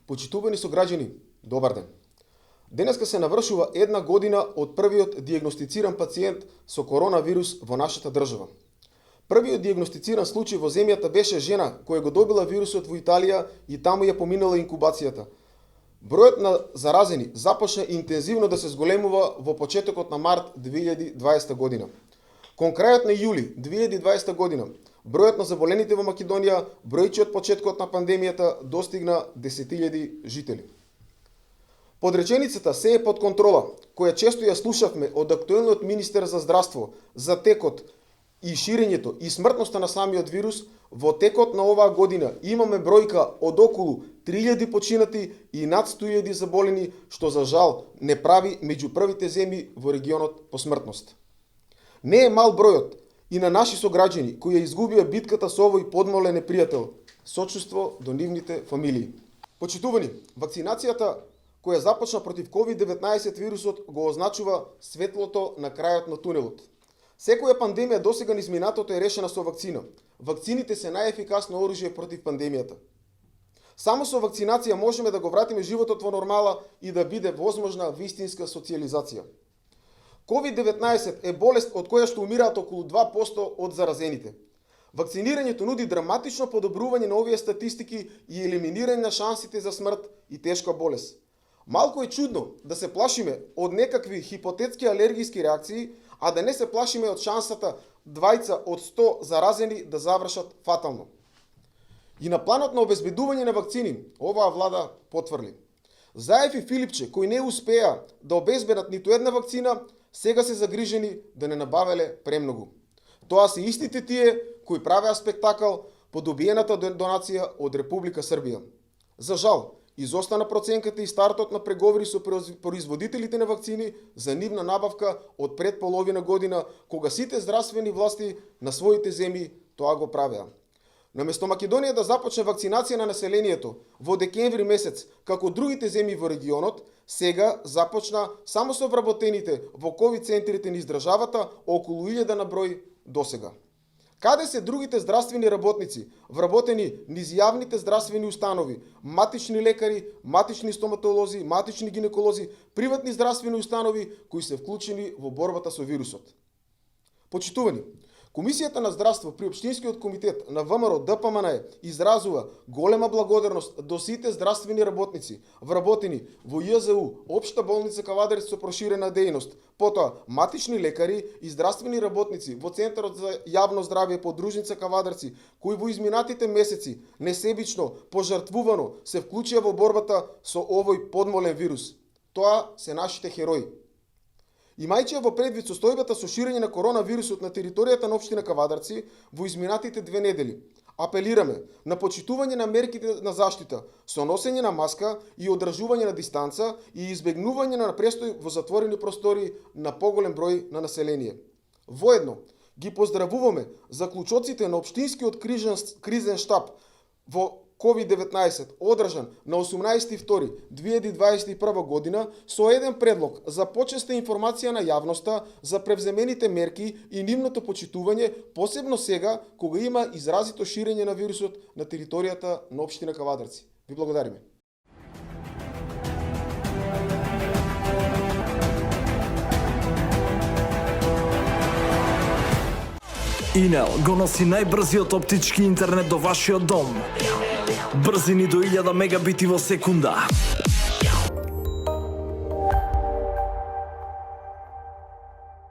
Почитувани сограѓани, добар ден. Денеска се навршува една година од првиот дијагностициран пациент со коронавирус во нашата држава. Првиот дијагностициран случај во земјата беше жена која го добила вирусот во Италија и таму ја поминала инкубацијата. Бројот на заразени започна интензивно да се зголемува во почетокот на март 2020 година. Кон крајот на јули 2020 година, бројот на заболените во Македонија, бројчи од почеткот на пандемијата, достигна 10.000 жители. Под реченицата "се е под контрола", која често ја слушавме од актуелниот министер за здравство за текот и ширењето и смртноста на самиот вирус, во текот на оваа година имаме бројка од околу 3.000 починати и над 100.000 заболени, што за жал не прави меѓу првите земји во регионот по смртност. Не е мал бројот и на наши сограѓани кои ја изгубија битката со овој подмолен непријател. Сочувство до нивните фамилии. Почитувани, вакцинацијата која започна против COVID-19 вирусот го означува светлото на крајот на тунелот. Секоја пандемија досега низ минатото е решена со вакцина. Вакцините се најефикасно оружје против пандемијата. Само со вакцинација можеме да го вратиме животот во нормала и да биде возможна вистинска социјализација. COVID-19 е болест од која што умираат околу 2% од заразените. Вакцинирањето нуди драматично подобрување на овие статистики и елиминирање на шансите за смрт и тешка болест. Малку е чудно да се плашиме од некакви хипотетски алергиски реакции, а да не се плашиме од шансата 2 од 100 заразени да завршат фатално. И на планот на обезбедување на вакцини, оваа влада потврли. Заев и Филипче, кои не успеа да обезбедат ниту една вакцина, сега се загрижени да не набавеле премногу. Тоа се истите тие кои правеа спектакл по добиената донација од Република Србија. За жал, изостана проценката и стартот на преговори со производителите на вакцини за нивна набавка од пред половина година, кога сите здравствени власти на своите земји тоа го правеа. Наместо Македонија да започне вакцинација на населението во декември месец, како другите земји во регионот, сега започна само со вработените во ковид центрите низ државата околу 1000 на број досега. Каде се другите здравствени работници, вработени низ јавните здравствени установи, матични лекари, матични стоматолози, матични гинеколози, приватни здравствени установи кои се вклучени во борбата со вирусот? Почитувани, Комисијата на здравство при Општинскиот комитет на ВМРО ДПМН изразува голема благодарност до сите здравствени работници, вработени во ЈЗУ, Општа болница Кавадарци со проширена дејност, потоа матични лекари и здравствени работници во Центарот за јавно здравје подружница Кавадарци, кои во изминатите месеци несебично, пожртвувано се вклучија во борбата со овој подмолен вирус. Тоа се нашите херои. Имајќи во предвид состојбата со ширење на коронавирусот на територијата на општина Кавадарци во изминатите 2 недели, апелираме на почитување на мерките на заштита со носење на маска и одржување на дистанца и избегнување на престој во затворени простори на поголем број на население. Воедно ги поздравуваме заклучоците на Општинскиот кризен штаб во COVID-19 одржан на 18.2.2021 година со еден предлог за почеста информација на јавноста за превземените мерки и нивното почитување, посебно сега кога има изразито ширење на вирусот на територијата на општина Кавадарци. Ви благодариме. Инел го носи најбрзиот оптички интернет до вашиот дом. Брзини до 1000 мегабити во секунда.